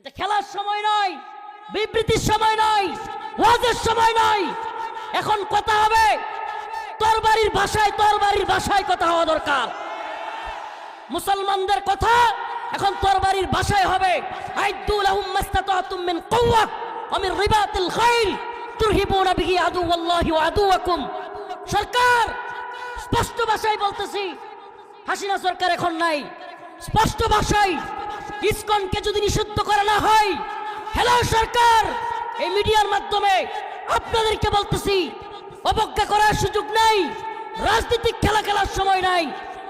এটা খেলার সময় নয়, বিবৃতির সময় নয়, ওয়াজের সময় নয়। এখন কথা হবে তরবারির ভাষায় কথা হওয়া দরকার। মুসলমানদের কথা এখন তরবারির ভাষায় হবে। আইদু লাহুম মাস্তাতাতুম মিন কুওয়া ওয়া মিন রিবাতিল খাইল তুরহিবুনা বিহি আদুওয়াল্লাহি ওয়া আদুওয়াকুম। সরকার স্পষ্ট ভাষায় বলতেছি, হাসিনা সরকার এখন নাই। স্পষ্ট ভাষায় ইসকনকে যদি নিষিদ্ধ করা না হয়, হ্যালো সরকার, এই মিডিয়ার মাধ্যমে আপনাদেরকে বলতেছি, অবজ্ঞা করার সুযোগ নাই। রাজনৈতিক খেলা খেলার সময় নাই,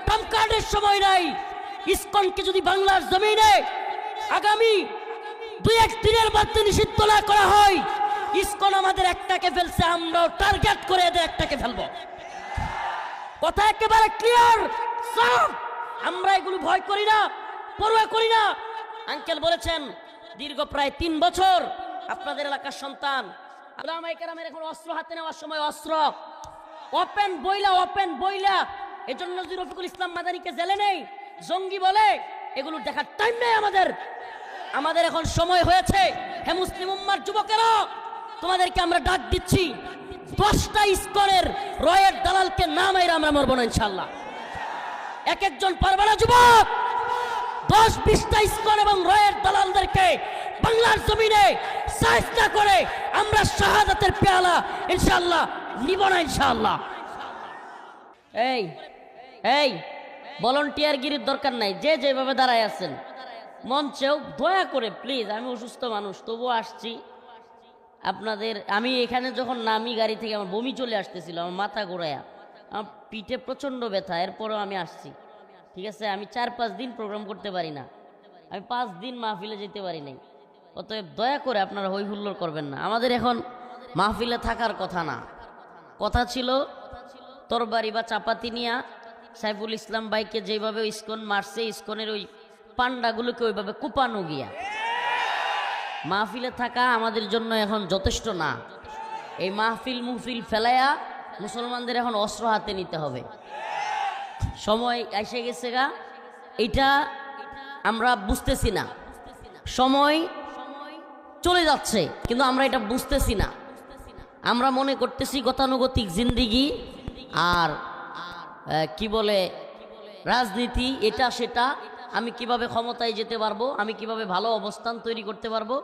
কামকার্ডের সময় নাই। ইসকনকে যদি বাংলার জমিনে আগামী 2-1 দিনের মধ্যে নিষিদ্ধ না করা হয়, ইসকন আমাদের একটাকে ফেলছে, আমরাও টার্গেট করে এদের একটাকে ফেলবো। কথা একেবারে ক্লিয়ার সাফ। আমরা এগুলো ভয় করি না, পরোয়া করি না। আঙ্কেল বলেছেন দীর্ঘ প্রায় 3 বছর আপনাদের এলাকার সন্তান ওলামায়ে কেরামের এখন অস্ত্র হাতে নেওয়ার সময় অস্ত্র ওপেন বইলা। এজন্য রফিকুল ইসলাম মাদানীকে জেলে নেই, জঙ্গি বলে, এগুলো দেখার টাইম নেই আমাদের এখন সময় হয়েছে। হে মুসলিম উম্মার যুবকেরা, তোমাদেরকে আমরা ডাক দিচ্ছি, 10টা ইসকনের রয়ের দালালকে না মাইরা আমরা মরবো না ইনশাআল্লাহ। এক একজন পারবে না যুবক, 10-20টা ইসকন এবং রয়ের দালালদেরকে বাংলার জমিনে সাইজ না করে আমরা শাহাদাতের পেয়ালা ইনশাআল্লাহ নিব না ইনশাআল্লাহ। এই ভলান্টিয়ার গিরির দরকার নাই। যে যেভাবে দাঁড়ায় আছেন মঞ্চেও দয়া করে প্লিজ, আমি অসুস্থ মানুষ তবুও আসছি আপনাদের। আমি এখানে যখন নামি গাড়ি থেকে আমার বমি চলে আসতেছিল, আমার মাথা ঘোরায়া, আমার পিঠে প্রচণ্ড ব্যথা, এরপরেও আমি আসছি। ঠিক আছে, আমি 4-5 দিন প্রোগ্রাম করতে পারি না, আমি 5 দিন মাহফিলে যেতে পারি নাই। অতএব দয়া করে আপনারা হই হুল্লোড় করবেন না। আমাদের এখন মাহফিলে থাকার কথা না, কথা ছিল তরবারি বা চাপাতি নিয়া সাইফুল ইসলাম ভাইকে যেভাবে ইসকন মারছে, ইসকনের ওই পান্ডাগুলোকে ওইভাবে কুপানো গিয়া মাহফিলে থাকা আমাদের জন্য এখন যথেষ্ট না। এই মাহফিল ফেলাইয়া মুসলমানদের এখন অস্ত্র হাতে নিতে হবে। সময় এসে গেছে গা, এটা আমরা বুঝতেছি না। সময় চলে যাচ্ছে কিন্তু আমরা এটা বুঝতেছি না। আমরা মনে করতেছি গতানুগতিক জিন্দিগি আর কি বলে রাজনীতি, এটা সেটা, আমি কিভাবে ক্ষমতায় যেতে পারবো, আমি কিভাবে ভালো অবস্থান তৈরি করতে পারবো।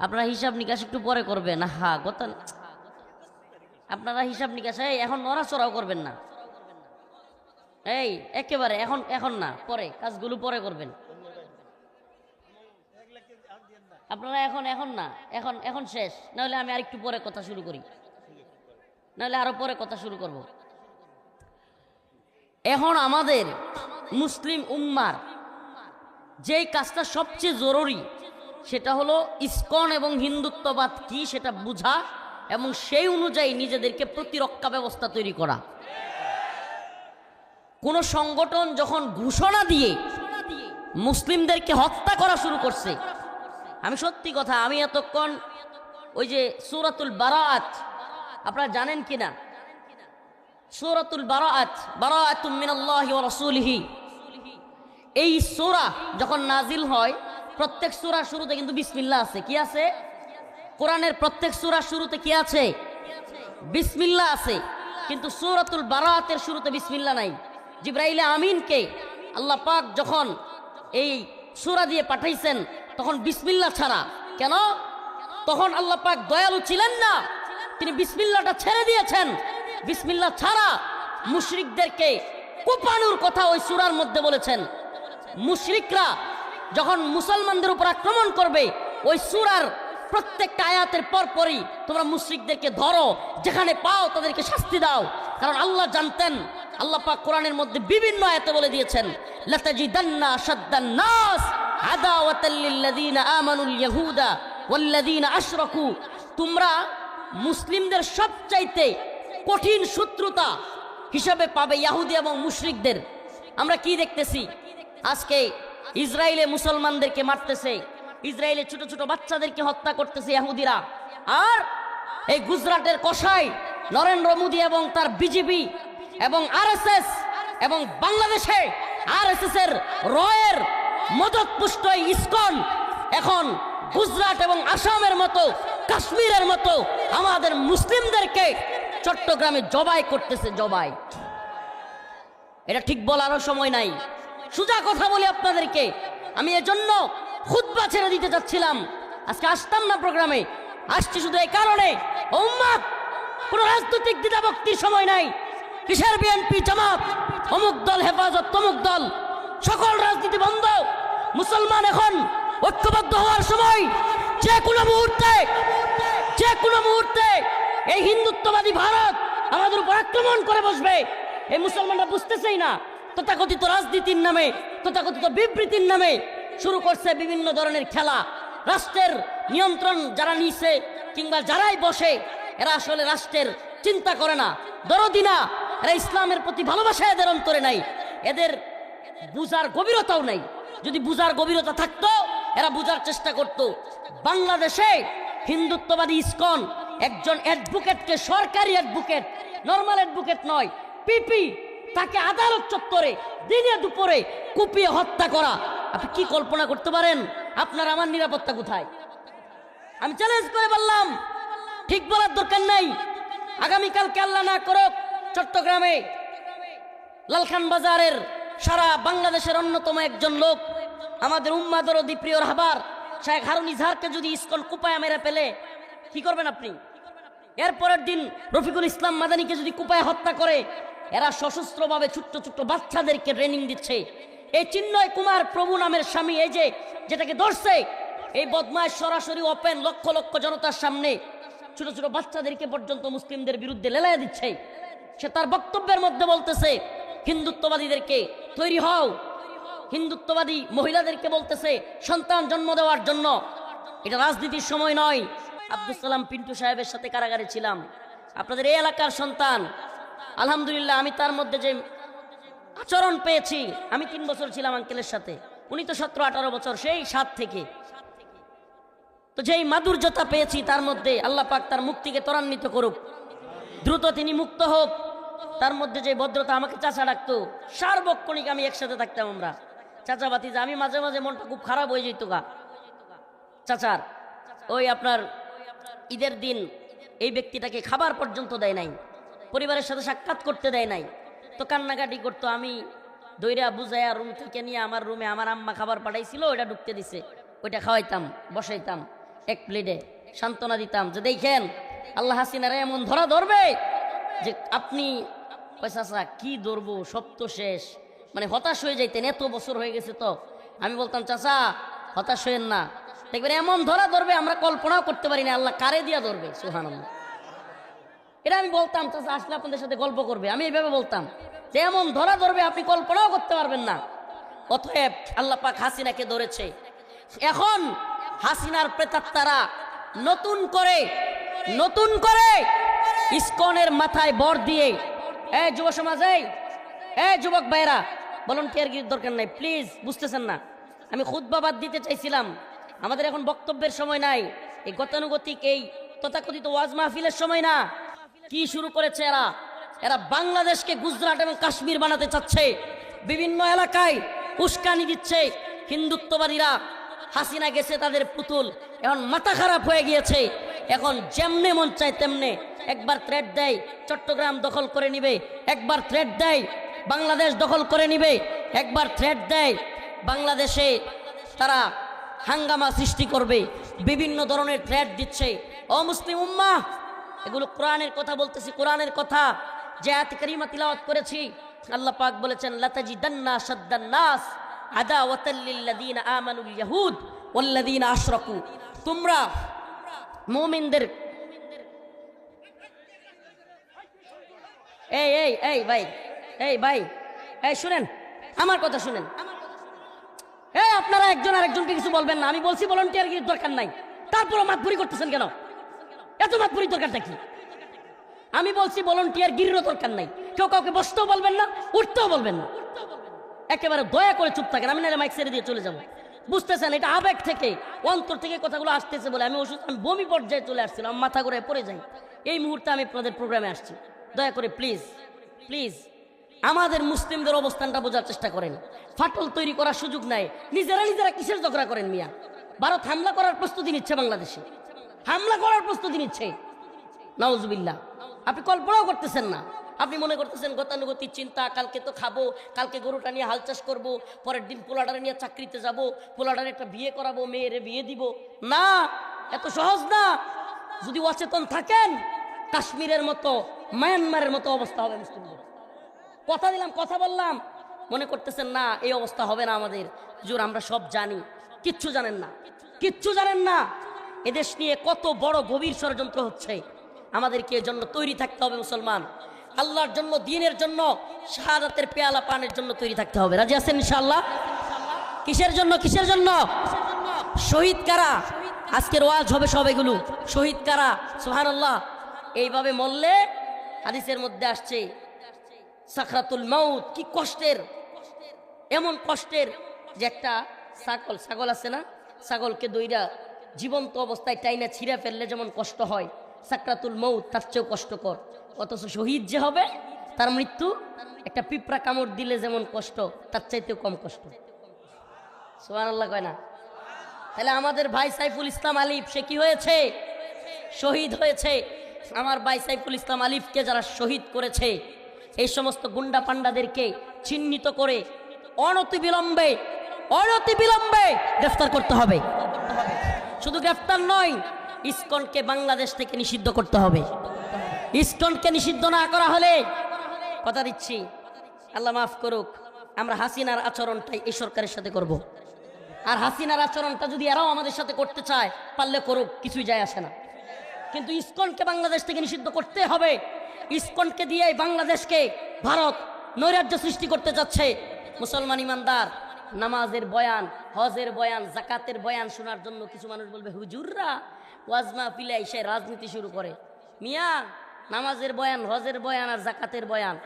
আপনারা হিসাব নিকাশ একটু পরে করবেন। আপনারা হিসাব নিকাশ এখন নড়াচড়াও করবেন না। এই একেবারে এখন না, পরে কাজগুলো পরে করবেন আপনারা। এখন না, এখন শেষ, নাহলে আমি আরেকটু পরে কথা শুরু করি, নাহলে আরো পরে কথা শুরু করব। এখন আমাদের মুসলিম উম্মার যেই কাজটা সবচেয়ে জরুরি, সেটা হলো ইসকন এবং হিন্দুত্ববাদ কি সেটা বুঝা এবং সেই অনুযায়ী নিজেদেরকে প্রতিরক্ষা ব্যবস্থা তৈরি করা। কোন সংগঠন যখন ঘোষণা দিয়ে মুসলিমদেরকে হত্যা করা শুরু করছে, আমি সত্যি কথা, আমি এতক্ষণ ওই যে সূরাতুল বারাআত আপনারা জানেন কিনা, সূরাতুল বারাআতুম মিনাল্লাহি ওয়া রাসূলিহি, এই সূরা যখন নাজিল হয়, প্রত্যেক সূরার শুরুতে কিন্তু বিসমিল্লাহ আছে। কি আছে? কোরআনের প্রত্যেক সূরার শুরুতে কি আছে? বিসমিল্লাহ আছে। কিন্তু সূরাতুল বারাআতের শুরুতে বিসমিল্লাহ নাই। জিবরাইল আমিনকে আল্লাহ পাক যখন এই সূরা দিয়ে পাঠাইছেন, তখন বিসমিল্লাহ ছাড়া। কেন? তখন আল্লাহ পাক দয়ালু ছিলেন না, তিনি বিসমিল্লাহটা ছেড়ে দিয়েছেন। বিসমিল্লাহ ছাড়া মুশরিকদেরকে কোপানোর কথা ওই সূরার মধ্যে বলেছেন। মুশরিকরা যখন মুসলমানদের উপর আক্রমণ করবে, ওই সূরার প্রত্যেকটা আয়াতের পরপরই তোমরা মুশরিকদেরকে ধরো, যেখানে পাও তাদেরকে শাস্তি দাও। কারণ আল্লাহ জানতেন, আল্লাহ পাক কোরআনের মধ্যে বিভিন্ন আয়াতে বলে দিয়েছেন, লাতাজিদান্না আশাদ্দান নাস আদাওয়াতাল লিল্লাযিনা আমানুল ইয়াহুদা ওয়াল্লাযিনা আশরাকু, তোমরা মুসলিমদের সবচাইতে কঠিন শত্রুতা হিসাবে পাবে ইহুদি এবং মুশরিকদের। আমরা কি দেখতেছি? আজকে ইসরায়েলে মুসলমানদেরকে মারতেছে, ইসরায়েলে ছোট ছোট বাচ্চাদেরকে হত্যা করতেছে ইহুদিরা। আর এই গুজরাটের কসাই নরেন্দ্র মোদী এবং তার বিজেপি এবং আরএসএস এবং বাংলাদেশে আরএসএস এর রয়ের মদতপুষ্ট ইসকন এখন গুজরাট এবং আসামের মতো, কাশ্মীরের মতো আমাদের মুসলিমদেরকে চট্টগ্রামে জবাই করতেছে, জবাই। এটা ঠিক বলারও সময় নাই, সোজা কথা বলি আপনাদেরকে। আমি এজন্য খুতবা ছেড়ে দিতে চাচ্ছিলাম, আজকে আসতাম না প্রোগ্রামে। আসছি শুধু এই কারণে, উম্মাত কোন রাজনৈতিক দ্বিধাভক্তির সময় নাই। কিসের বিএনপি, জামাত, অমুক দল, হেফাজত, তমুক দল, সকল রাজনীতি বন্ধ। মুসলমান এখন ঐক্যবদ্ধ হওয়ার সময়। যে কোনো মুহূর্তে এই হিন্দুত্ববাদী ভারত আমাদের উপর আক্রমণ করে বসবে। এই মুসলমানরা বুঝতেছেই না, তথাকথিত রাজনীতির নামে, তথাকথিত বিবৃতির নামে শুরু করছে বিভিন্ন ধরনের খেলা। রাষ্ট্রের নিয়ন্ত্রণ যারা নিছে কিংবা যারাই বসে, এরা আসলে রাষ্ট্রের চিন্তা করে না, দরদি না। এরা ইসলামের প্রতি ভালোবাসা এদের অন্তরে নাই, এদের বুঝার গভীরতাও নাই। যদি বুঝার গভীরতা থাকতো, এরা বুঝার চেষ্টা করত। বাংলাদেশে হিন্দুত্ববাদী ইসকন একজন অ্যাডভোকেটকে, সরকারি অ্যাডভোকেট, নর্মাল অ্যাডভোকেট নয়, পিপি, তাকে আদালত চত্বরে দিনে দুপুরে কুপিয়ে হত্যা করা। আপনি কি কল্পনা করতে পারেন? আপনার আমার নিরাপত্তা কোথায়? আমি চ্যালেঞ্জ করে বললাম, ঠিক বলার দরকার নাই। আগামীকালকে আল্লাহ না করুক চট্টগ্রামে লালখান বাজারের সারা বাংলাদেশের অন্যতম একজন লোক, আমাদের উম্মাদরদি প্রিয় রাহবার শেখ হারুন ইজহারকে যদি ইসকন কুপায় মেরে ফেলে, কি করবেন আপনি? এরপরের দিন রফিকুল ইসলাম মাদানীকে যদি কুপায় হত্যা করে, এরা সশস্ত্রভাবে ছোট্ট ছোট্ট বাচ্চাদেরকে ট্রেনিং দিচ্ছে। এই চিন্ময় কুমার প্রভু নামের স্বামী, এই যে যেটাকে ধরছে, এই বদমাশ সরাসরি ওপেন লক্ষ লক্ষ জনতার সামনে ছোট ছোট বাচ্চাদেরকে পর্যন্ত মুসলিমদের বিরুদ্ধে লেলাইয়া দিচ্ছে। সে তার বক্তব্যের মধ্যে বলতেছে হিন্দুত্ববাদীদেরকে তৈরি হও, হিন্দুত্ববাদী মহিলাদেরকে বলতেছে সন্তান জন্ম দেওয়ার জন্য। এটা রাজনীতির সময় নয়। আব্দুল সালাম পিন্টু সাহেবের সাথে কারাগারে ছিলাম, আপনাদের এই এলাকার সন্তান। আলহামদুলিল্লাহ, আমি তার মধ্যে যে আচরণ পেয়েছি, আমি 3 বছর ছিলাম আঙ্কেলের সাথে, উনি তো 17-18 বছর, সেই 7 থেকে। তো যেই মাধুর্যতা পেয়েছি তার মধ্যে, আল্লাহ পাক তার মুক্তিকে ত্বরান্বিত করুক, দ্রুত তিনি মুক্ত হোক। তার মধ্যে যে ভদ্রতা, আমাকে চাচা ডাকতো, সার্বক্ষণিক আমি একসাথে থাকতাম আমরা, চাচা ভাতিজা। আমি মাঝে মাঝে মনটা খুব খারাপ হয়ে যেত গা চাচার। ওই আপনার ঈদের দিন এই ব্যক্তিটাকে খাবার পর্যন্ত দেয় নাই, পরিবারের সাথে সাক্ষাৎ করতে দেয় নাই, তো কান্নাকাটি করতো। আমি দইরা বুঝাইয়া রুম থেকে নিয়ে আমার রুমে, আমার আম্মা খাবার পাঠাইছিল, ওইটা ঢুকতে দিছে, ওইটা খাওয়াইতাম, বসাইতাম এক প্লেটে, সান্ত্বনা দিতাম যে দেখেন আল্লাহ হাসিনারা এমন ধরা ধরবে যে আপনি চাচা কি ধরবো, সব তো শেষ। মানে হতাশ হয়ে যাইতেন, এত বছর হয়ে গেছে। তো আমি বলতাম চাচা হতাশ হইেন না, দেখবেন এমন ধরা ধরবে আমরা কল্পনাও করতে পারি না, আল্লাহ কারে দিয়া ধরবে, সুবহানাল্লাহ। এটা আমি বলতাম, চাচা আসলে আপনাদের সাথে গল্প করবে, আমি এইভাবে বলতাম যে এমন ধরা ধরবে আপনি কল্পনাও করতে পারবেন না। অতএব আল্লাহ পাক হাসিনাকে ধরেছে। এখন হাসিনার প্রেতাত্মারা নতুন করে ইসকনের মাথায় বর দিয়ে, এই যুব সমাজ, এই যুবক ভাইরা, ভলান্টিয়ারগিরির দরকার নাই প্লিজ, বুঝতেছেন না। আমি খুতবা বাদ দিতে চাইছিলাম, আমাদের এখন বক্তব্যের সময় নাই, এই গতানুগতিক এই তথাকথিত ওয়াজ মাহফিলের সময় না। কি শুরু করেছে এরা বাংলাদেশকে গুজরাট এবং কাশ্মীর বানাতে চাচ্ছে, বিভিন্ন এলাকায় উস্কানি দিচ্ছে হিন্দুত্ববাদীরা। হাসিনা গেছে তাদের পুতুল, এখন মাথা খারাপ হয়ে গিয়েছে। এখন যেমনে মন চায় তেমনে, একবার থ্রেট দেয় চট্টগ্রাম দখল করে নিবে, একবার থ্রেট দেয় বাংলাদেশ দখল করে নিবে, একবার থ্রেট দেয় বাংলাদেশে তারা হাঙ্গামা সৃষ্টি করবে, বিভিন্ন ধরনের থ্রেট দিচ্ছে। ও মুসলিম উম্মাহ, এগুলো কোরআনের কথা বলতেছি, কোরআনের কথা। যে আয়াত কারিমা তিলাওয়াত করেছি, আল্লাহ পাক বলেছেন লাতাজিদান্না শাদ্দান নাস আদাওয়াতাল লিল্লাযিনা আমানুল ইয়াহুদ ওয়াল্লাযিনা আশরাকু। তোমরা মুমিনদের, এই ভাই শুনেন আমার কথা, শুনেন। আপনারা একজন আরেকজনকে কিছু বলবেন না। আমি বলছি ভলান্টিয়ারগিরির দরকার নাই, তারপরও মাতবুরি করতেছেন কেন? এত মাতবুরি দরকারটা কি? আমি বলছি ভলান্টিয়ারগিরিরও দরকার নাই। কেউ কাউকে বসতেও বলবেন না, উঠতেও বলবেন না, একেবারে দয়া করে চুপ থাকেন। আমি না মাইক ছেড়ে দিয়ে চলে যাবো, বুঝতেছেন? এটা আবেগ থেকে, অন্তর থেকে কথাগুলো আসতেছে বলে আমি বমি পর্যায়ে চলে আসছিলাম, মাথা ঘুরে পড়ে যাই। এই মুহূর্তে আমি আপনাদের প্রোগ্রামে আসছি, দয়া করে প্লিজ আমাদের মুসলিমদের অবস্থানটা বোঝার চেষ্টা করেন। ফাটল তৈরি করার সুযোগ নাই। নিজেরা কিসের ঝগড়া করেন মিয়া? ভারত হামলা করার প্রস্তুতি নিচ্ছে, বাংলাদেশে হামলা করার প্রস্তুতি নিচ্ছে। নাউজুবিল্লাহ। আপনি কল্পনাও করতেছেন না। আপনি মনে করতেছেন গতানুগতিক চিন্তা, কালকে তো খাবো, কালকে গরুটা নিয়ে হাল চাষ করবো, পরের দিন পোলাডারে নিয়ে চাকরিতে যাব, পোলাডারে একটা বিয়ে করাবো, মেয়েরে বিয়ে দিব। না, এত সহজ না। যদি অচেতন থাকেন, কাশ্মীরের মতো, মায়ানমারের মতো অবস্থা হবে মুসলিমদের। কথা দিলাম, কথা বললাম, মনে করতেছেন না এই অবস্থা হবে না আমাদের। হুজুর আমরা সব জানি। কিচ্ছু জানেন না, কিচ্ছু জানেন না। এদেশ নিয়ে কত বড় গভীর ষড়যন্ত্র হচ্ছে। আমাদেরকে এর জন্য তৈরি থাকতে হবে মুসলমান। আল্লাহর জন্য, দ্বীনের জন্য, শাহাদাতের পেয়ালা পানের জন্য তৈরি থাকতে হবে। রাজি আছেন ইনশাআল্লাহ? কিসের জন্য? কিসের জন্য? শহীদ কারা? আজকের ওয়াজ হবে সব এগুলো। শহীদ কারা? সুবহানাল্লাহ। এইভাবে মরলে হাদিসের মধ্যে আসছে সাকরাতুল মাউত, কি কষ্টের, এমন কষ্টের যে একটা ছাগল আছে না, ছাগলকে দইরা জীবন্ত অবস্থায় টাইনা ছিঁড়ে ফেললে যেমন কষ্ট হয়, সাকরাতুল মাউত তার চেয়েও কষ্টকর। অথচ শহীদ যে হবে, তার মৃত্যু একটা পিঁপড়া কামড় দিলে যেমন কষ্ট, তার চাইতেও কম কষ্ট। সুবহানাল্লাহ কয় না? তাহলে আমাদের ভাই সাইফুল ইসলাম আলিফ, সে কি হয়েছে? শহীদ হয়েছে। আমার ভাই সাইফুল ইসলাম আলিফকে যারা শহীদ করেছে, এই সমস্ত গুন্ডা পান্ডাদেরকে চিহ্নিত করে অনতিবিলম্বে গ্রেফতার করতে হবে। শুধু গ্রেফতার নয়, ইসকনকে বাংলাদেশ থেকে নিষিদ্ধ করতে হবে। ইসকনকে নিষিদ্ধ না করা হলে, কথা দিচ্ছি, আল্লাহ মাফ করুক, আমরা হাসিনার আচরণটাই এই সরকারের সাথে করব। আর হাসিনার আচরণটা যদি এরাও আমাদের সাথে করতে চায়, পারলে করুক, কিছুই যায় আসে না। কিন্তু ইসকনকে বাংলাদেশ থেকে নিষিদ্ধ করতে হবে। ইসকনকে দিয়ে বাংলাদেশকে ভারত নৈরাজ্য সৃষ্টি করতে যাচ্ছে। মুসলমান ইমানদার নামাজের বয়ান, হজের বয়ান, জাকাতের বয়ান শোনার জন্য কিছু মানুষ বলবে হুজুররা ওয়াজ মাহফিলে এসে রাজনীতি শুরু করে। মিয়া, নামাজের বয়ান, হজের বয়ান আর জাকাতের বয়ান,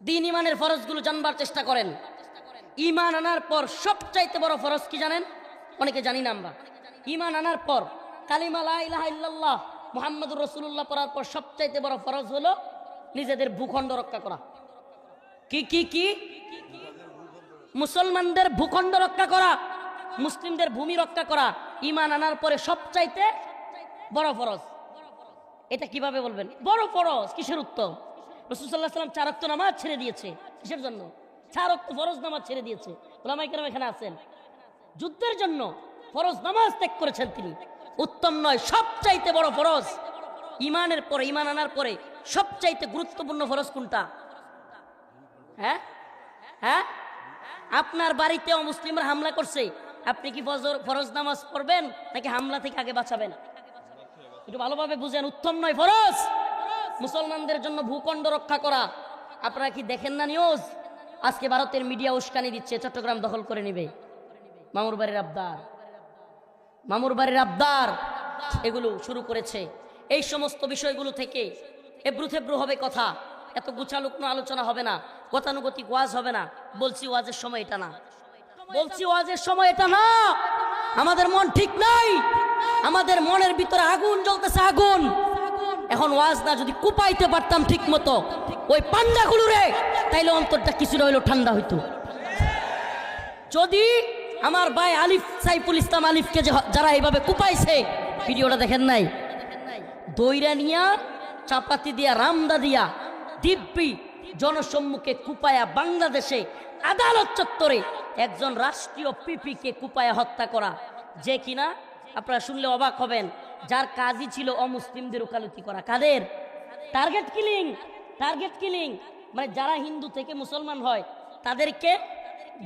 দিন ইমানের ফরজগুলো জানবার চেষ্টা করেন। ইমান আনার পর সবচাইতে বড় ফরজ কি জানেন? অনেকে জানি না আমরা। ইমান আনার পর কালিমা লা ইলাহা ইল্লাল্লাহ মুহাম্মাদুর রাসূলুল্লাহ পড়ার পর সবচাইতে বড় ফরজ হলো নিজেদের ভূখণ্ড রক্ষা করা। কি কি কি? মুসলমানদের ভূখণ্ড রক্ষা করা, মুসলিমদের ভূমি রক্ষা করা ইমান আনার পরে সবচাইতে বড় ফরজ। এটা কিভাবে বলবেন বড় ফরজ? কিসের উত্তম? রাসূল সাল্লাল্লাহু আলাইহি ওয়াসাল্লাম 4 ওয়াক্ত নামাজ ছেড়ে দিয়েছে। কিসের জন্য? 4 ওয়াক্ত ফরজ নামাজ ছেড়ে দিয়েছে। উলামায়ে কেরাম এখানে আছেন, যুদ্ধের জন্য ফরজ নামাজ ত্যাগ করেছেন তিনি। উত্তম নয়? সবচাইতে বড় ফরজ ইমানের পরে, ইমান আনার পরে সবচাইতে গুরুত্বপূর্ণ ফরজ কোনটা? হ্যাঁ হ্যাঁ, আপনার বাড়িতেও মুসলিমরা হামলা করছে, আপনি কি ফরজ নামাজ পড়বেন নাকি হামলা থেকে আগে বাঁচাবেন? একটু ভালোভাবে বুঝেন। উত্তম নয় ফরজ মুসলমানদের জন্য ভূখণ্ড রক্ষা করা। আপনারা কি দেখেন না নিউজ? আজকে ভারতের মিডিয়া উস্কানি দিচ্ছে চট্টগ্রাম দখল করে নেবে, মামুর বাড়ির আবদার, মামুর বাড়ির আবদার এগুলো শুরু করেছে। এই সমস্ত বিষয়গুলো থেকে এবড়ো থেবড়ো হবে কথা, এত গুছালুকনো আলোচনা হবে না, গতানুগতিক ওয়াজ হবে না। বলছি ওয়াজের সময় এটা না, বলছি ওয়াজের সময় এটা না। আমাদের মন ঠিক নাই, আমাদের মনের ভিতরে আগুন জ্বলতেছে, আগুন। এখন ওয়াজ না, যদি কুপাইতে পারতাম ঠিক মতো ওই পান্ডাগুলো রে, তাইলে অন্তরটা কিছুটা হইলো ঠান্ডা হইতো। যদি আমার ভাই আলিফ, সাইফুল ইসলাম আলিফকে যারা এইভাবে কুপাইছে, ভিডিওটা দেখেন নাই? দইরা নিয়া, চাপাতি দিয়া, রামদা দিয়া, দিব্যি জনসম্মুখে কুপায়া বাংলাদেশে আদালত চত্বরে একজন রাষ্ট্রীয় পিপিকে কুপায়া হত্যা করা, যে কিনা আপনারা শুনলে অবাক হবেন, যার কাজই ছিল অমুসলিমদের ওকালতি করা। কাদের? Target killing. টার্গেট কিলিং মানে যারা হিন্দু থেকে মুসলমান হয় তাদেরকে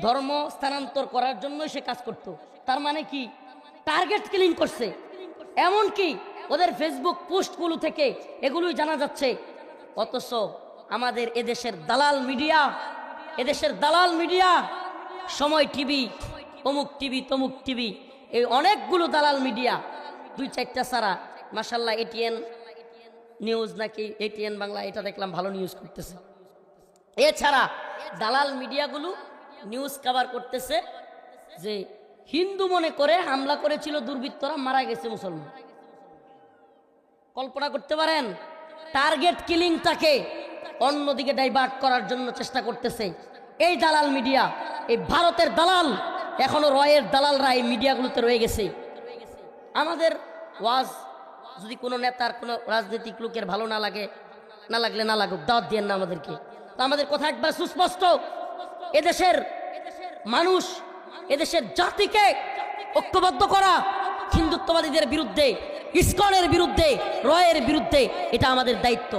ধর্ম স্থানান্তর করার জন্য সে কাজ করত। তার মানে কি? টার্গেট কিলিং করছে। এমনকি ওদের ফেসবুক পোস্টগুলো থেকে এগুলোই জানা যাচ্ছে। অথচ আমাদের এদেশের দালাল মিডিয়া, এদেশের দালাল মিডিয়া, সময় টিভি, অমুক টিভি, তমুক টিভি, এই অনেকগুলো দালাল মিডিয়া, 2-4টা ছাড়া মাশাআল্লাহ এটিএন নিউজ নাকি এটিএন বাংলা, এটা দেখলাম ভালো নিউজ করতেছে। এছাড়া দালাল মিডিয়াগুলো নিউজ কভার করতেছে যে হিন্দু মনে করে হামলা করেছিল দুর্বৃত্তরা, মারা গেছে মুসলমান। কল্পনা করতে পারেন? টার্গেট কিলিংটাকে অন্যদিকে ডাইভার্ট করার জন্য চেষ্টা করতেছে এই দালাল মিডিয়া, এই ভারতের দালাল, এখনো রয়ের দালালরা এই মিডিয়াগুলোতে রয়ে গেছে। আমাদের ওয়াজ যদি কোনো নেতার কোনো রাজনৈতিক লোকের ভালো না লাগলে না লাগুক, দাওয়াত দিয়েন না আমাদেরকে। তো আমাদের কথা একবার সুস্পষ্ট, এদেশের মানুষ, এদেশের জাতিকে ঐক্যবদ্ধ করা, হিন্দুত্ববাদীদের বিরুদ্ধে, ইসকনের বিরুদ্ধে, রয়ের বিরুদ্ধে, এটা আমাদের দায়িত্ব।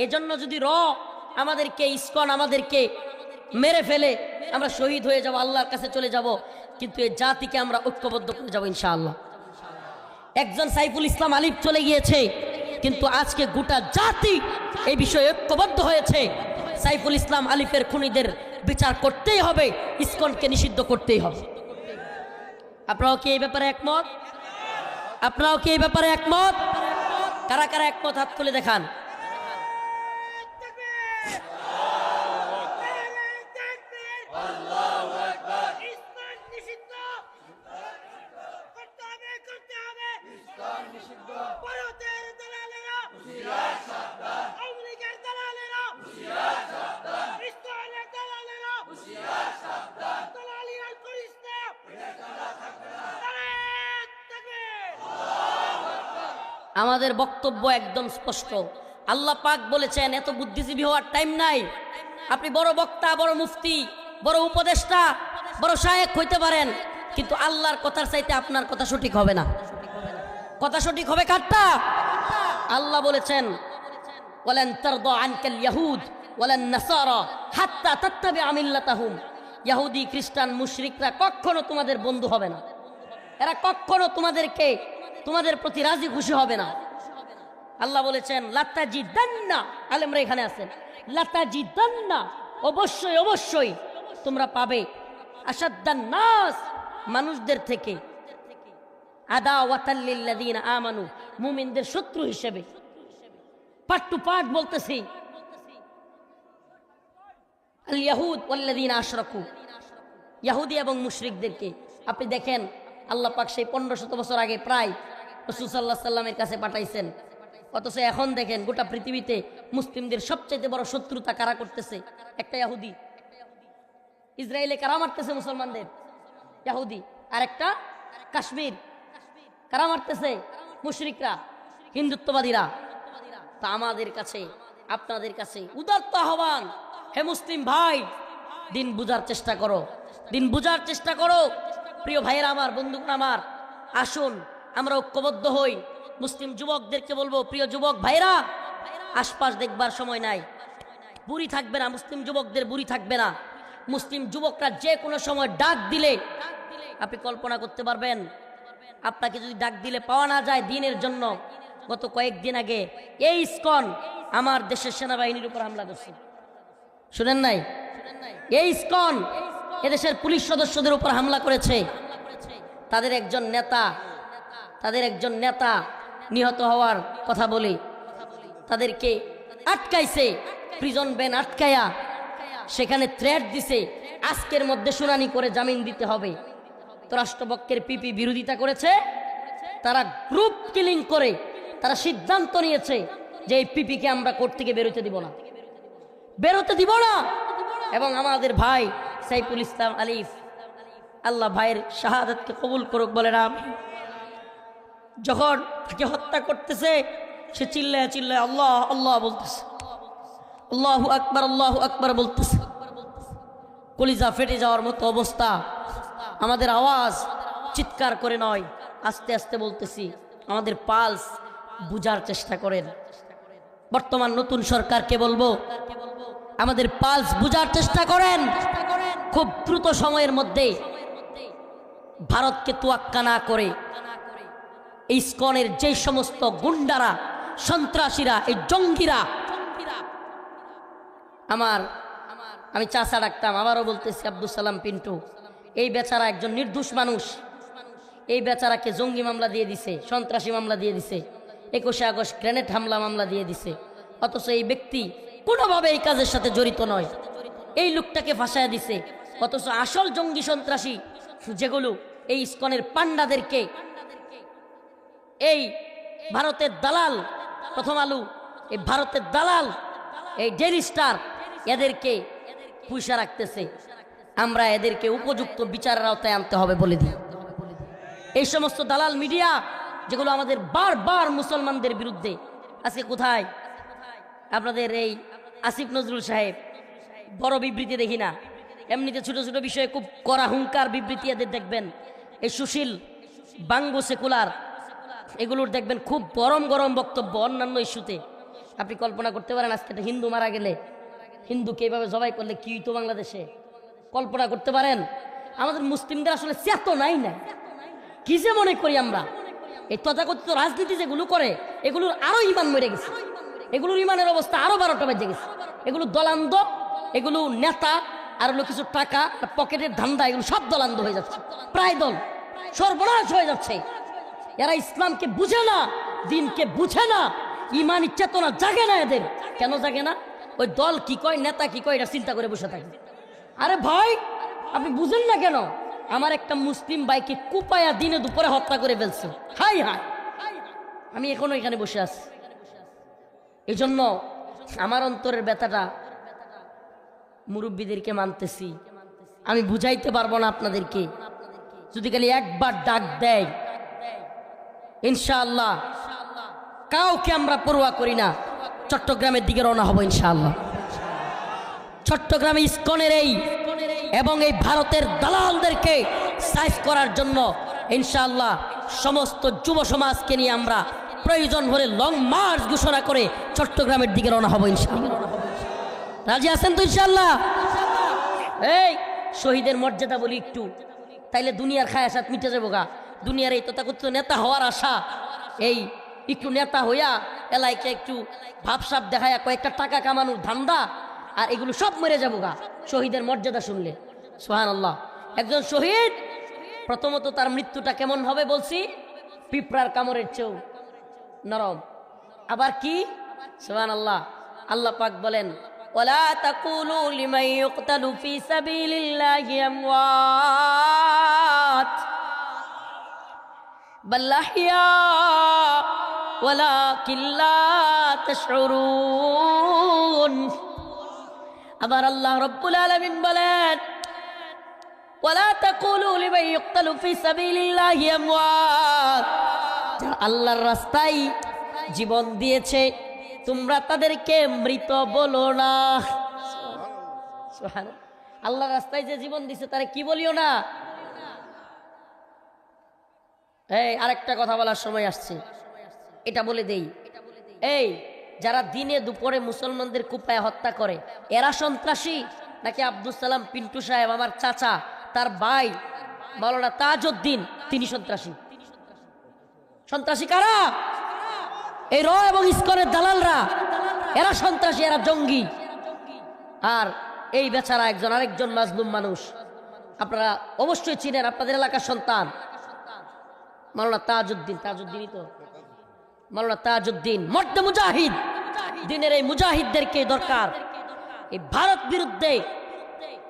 এজন্য যদি আমাদেরকে, ইসকন আমাদেরকে মেরে ফেলে, আমরা শহীদ হয়ে যাব, আল্লাহর কাছে চলে যাব, কিন্তু এই জাতিকে আমরা ঐক্যবদ্ধ করে যাব ইনশাআল্লাহ। একজন সাইফুল ইসলাম আলিফ চলে গিয়েছে, কিন্তু আজকে গোটা জাতি এই বিষয়ে ঐক্যবদ্ধ হয়েছে। সাইফুল ইসলাম আলিফের খুনিদের বিচার করতেই হবে, ইসকনকে নিষিদ্ধ করতেই হবে। আপনারাও কি এই ব্যাপারে একমত? আপনারাও কি এই ব্যাপারে একমত? কারা কারা একমত হাত তুলে দেখান। আমাদের বক্তব্য একদম স্পষ্ট। আল্লাহ পাক বলেছেন, এত বুদ্ধিজীবী হওয়ার টাইম নাই। আপনি বড় বক্তা, বড় মুফতি, বড় উপদেষ্টা, বড় শায়েখ হইতে পারেন, কিন্তু আল্লাহর কথার চাইতে আপনার কথা সঠিক হবে না। কথা সঠিক হবে কারটা? আল্লাহ বলেছেন, ওয়ালান তারদা আনকাল ইয়াহুদ ওয়ালান নাসারা হাত্তা তাত্তাবিআ মিল্লাতাহুম। ইহুদি, খ্রিস্টান, মুশরিকরা কখনো তোমাদের বন্ধু হবে না। এরা কখনো তোমাদের প্রতি রাজি খুশি হবে না। আল্লাহ বলেছেন, লাতাজিদান্না, আলেমরা এখানে আছেন, লাতাজিদান্না, অবশ্যই অবশ্যই তোমরা পাবে, আশাদ্দান নাস, মানুষদের থেকে, আদাওয়াতাল লিল্লাযিনা আমানু, মুমিনদের শত্রু হিসেবে। পার্ট টু পার্ট বলতেছি, আল ইয়াহুদ ওয়াল্লাযিনা আশরাকু, ইহুদি এবং মুশরিকদেরকে আপনি দেখেন, আল্লাহ পাক সেই 1500 বছর আগে প্রায় রাসূল সাল্লাল্লাহু আলাইহি সাল্লামের কাছে পাঠাইছেন। অথচ এখন দেখেন গোটা পৃথিবীতে মুসলিমদের সবচেয়ে বড় শত্রুতা কারা করতেছে? একটা ইহুদি। ইসরায়েলে কারা মারতেছে মুসলমানদের? ইহুদি। আর একটা কাশ্মীর কারা মারতেছে? মুশরিকরা, হিন্দুত্ববাদীরা। তা আমাদের কাছে, আপনাদের কাছে উদাত্ত আহ্বান, হে মুসলিম ভাই, দিন বুঝার চেষ্টা করো, দিন বুঝার চেষ্টা করো। প্রিয় ভাইয়েরা আমার, বন্ধুরা আমার, আসুন আমরা ঐক্যবদ্ধ হই। মুসলিম যুবকদেরকে বলবো, প্রিয় যুবক ভাইরা, আশপাশ দেখবার সময় নাই, বুড়ি থাকবে না, মুসলিম যুবকদের বুড়ি থাকবে না। মুসলিম যুবকরা যে কোনো সময় ডাক দিলে, আপনি কল্পনা করতে পারবেন, আপনাকে যদি ডাক দিলে পাওয়া না যায় দিনের জন্য। গত কয়েকদিন আগে এই ইসকন আমার দেশের সেনাবাহিনীর উপর হামলা করছে, শুনেন নাই? এই ইসকন এদেশের পুলিশ সদস্যদের উপর হামলা করেছে। তাদের একজন নেতা নিহত হওয়ার কথা বলে তাদেরকে আটকাইছে, প্রিজন ভ্যান আটকায়া সেখানে থ্রেট দিছে, আজকের মধ্যে শুনানি করে জামিন দিতে হবে। তো রাষ্ট্রপক্ষের পিপি বিরোধিতা করেছে, তারা গ্রুপ কিলিং করে তারা সিদ্ধান্ত নিয়েছে যে এই পিপিকে আমরা কোর্ট থেকে বেরোতে দিব না। এবং আমাদের ভাই সাইফুল ইসলাম আলিফ, আল্লাহ ভাইয়ের শাহাদাতকে কবুল করুক, বলে না, যখন তাকে হত্যা করতেছে সে চিল্লায় চিল্লায় আল্লাহ আল্লাহ বলতেছে, আল্লাহু আকবার বলতেছে। কলিজা ফেটে যাওয়ার মতো অবস্থা। আমাদের আওয়াজ চিৎকার করে নয়, আস্তে আস্তে বলতেছি। আমাদের পালস বুঝার চেষ্টা করেন। বর্তমান নতুন সরকারকে বলবো, আমাদের পালস বুঝার চেষ্টা করেন। খুব দ্রুত সময়ের মধ্যে ভারতকে তোয়াক্কা না করে ইসকনের যে সমস্ত গুন্ডারা, সন্ত্রাসীরা, এই জঙ্গিরা, আমি চাচা ডাকতাম, আবারও বলতেছি, আব্দুল সালাম পিন্টু, এই বেচারা একজন নির্দোষ মানুষ। এই বেচারাকে জঙ্গি মামলা দিয়ে দিছে, সন্ত্রাসী মামলা দিয়ে দিছে, 21 আগস্ট গ্রেনেড হামলা মামলা দিয়ে দিছে। অথচ এই ব্যক্তি কোনোভাবে এই কাজের সাথে জড়িত নয়, এই লোকটাকে ফাঁসায় দিছে। অথচ আসল জঙ্গি সন্ত্রাসী যেগুলো, এই ইসকনের পান্ডাদেরকে, এই ভারতের দালাল, প্রথম আলু, এই ভারতের দালাল, এই ডেইলি স্টার, এদেরকে পয়সা রাখতেছে। আমরা এদেরকে উপযুক্ত বিচারের আওতায় আনতে হবে বলে দিই। এই সমস্ত দালাল মিডিয়া যেগুলো আমাদের বারবার মুসলমানদের বিরুদ্ধে, আজকে কোথায় আপনাদের এই আসিফ নজরুল সাহেব বড় বিবৃতি দেখি না, এমনিতে ছোট ছোট বিষয়ে খুব কড়া হুঙ্কার বিবৃতি এদের দেখবেন। এই সুশীল বাঙ্গু সেকুলার এগুলোর দেখবেন খুব গরম গরম বক্তব্য অন্যান্য ইস্যুতে। আপনি কল্পনা করতে পারেন আজকে একটা হিন্দু মারা গেলে, হিন্দুকে এইভাবে জবাই করলে কি হইতো বাংলাদেশে? কল্পনা করতে পারেন? আমাদের মুসলিমদের আসলে চেতনাই নাই। কি যে মনে করি আমরা, এই তথাকথিত রাজনীতি যেগুলো করে এগুলোর আরো ইমান মরে গেছে, এগুলোর ইমানের অবস্থা আরো 12টা বেজে গেছে। এগুলো দলান্দ, এগুলো নেতা, আর হলো কিছু টাকা পকেটের ধান্দা, এগুলো সব দলান্দ হয়ে যাচ্ছে, প্রায় দল সর্বনাশ হয়ে যাচ্ছে। এরা ইসলামকে বুঝে না, দিনকে বুঝে না, ইমানি চেতনা জাগে না এদের। কেন জাগে না? ওই দল কি কয়, নেতা কি কয়, এটা চিন্তা করে বসে থাকে। আরে ভাই, আপনি বুঝেন না কেন? আমার একটা মুসলিম ভাইকে কুপায়া দিনে দুপুরে হত্যা করে ফেলছে। হাই হাই, আমি এখনো এখানে বসে আছি। এই জন্য আমার অন্তরের ব্যথাটা মুরব্বীদেরকে মানতেছি। আমি বুঝাইতে পারবো না আপনাদেরকে, যদি খালি একবার ডাক দেয় ইনশাআল্লাহ কাউকে আমরা পরোয়া করি না, চট্টগ্রামের দিকে রওনা হব ইনশাআল্লাহ। চট্টগ্রামে ইসকনের এই এবং এই ভারতের দালালদেরকে সাইজ করার জন্য ইনশাআল্লাহ সমস্ত যুব সমাজকে নিয়ে আমরা প্রয়োজন হলে লং মার্চ ঘোষণা করে চট্টগ্রামের দিকে রওনা হব ইনশাআল্লাহ। রাজি আছেন তো ইনশাআল্লাহ? এই শহীদের মর্যাদা বলি একটু, তাইলে দুনিয়ার খায়াসাত মিটে যাবো গা। দুনিয়ার এই তথাকথিত নেতা হওয়ার আশা, এই একটু নেতা হইয়া এলাইকে একটু ভাবসাব দেখায়া কয়েকটা টাকা কামানোর ধান্দা, আর এগুলো সব মরে যাবো গা শহীদের মর্যাদা শুনলে। সুবহানাল্লাহ। একজন শহীদ প্রথমত তার মৃত্যুটা কেমন হবে বলছি? পিঁপড়ার কামড়ের চেয়েও নরম। আবার কি? সুবহানাল্লাহ। আল্লাহ পাক বলেন, ওয়ালা তাকুলু লিমান ইউকতালু ফি সাবিলিল্লাহি আমওয়াত বাল আহইয়া ওয়ালাকিন লা তাশউরুন। আবার আল্লাহ রাব্বুল আলামিন বলেন, ওয়ালা তাকুলু লিমান ইউকতালু ফি সাবিলিল্লাহি আমওয়াত, আল্লাহর রাস্তায় জীবন দিয়েছে তোমরা তাদেরকে মৃত বলো না। সুবহানাল্লাহ। আল্লাহর রাস্তায় যে জীবন দিছে তারে কি বলিও না। এই আরেকটা কথা বলার সময় আসছে, এটা বলে দেই। এই যারা দিনে দুপুরে মুসলমানদের কুপায় হত্যা করে, এরা সন্ত্রাসী নাকি আব্দুল সালাম পিন্টু সাহেব আমার চাচা, তার ভাই মাওলানা তাজউদ্দিন, তিনি সন্ত্রাসী? সন্ত্রাসী কারা? এই র এবং ইসকনের দালালরা, এরা সন্ত্রাসী, এরা জঙ্গি। আর এই বেচারা একজন আরেকজন মাজলুম মানুষ, আপনারা অবশ্যই চিনেন, আপনাদের এলাকার সন্তান মাওলানা তাজউদ্দিন। তাজউদ্দিনই তো মাওলানা তাজউদ্দিন, মর্দে মুজাহিদ। দিনের এই মুজাহিদদেরকে দরকার এই ভারত বিরুদ্ধে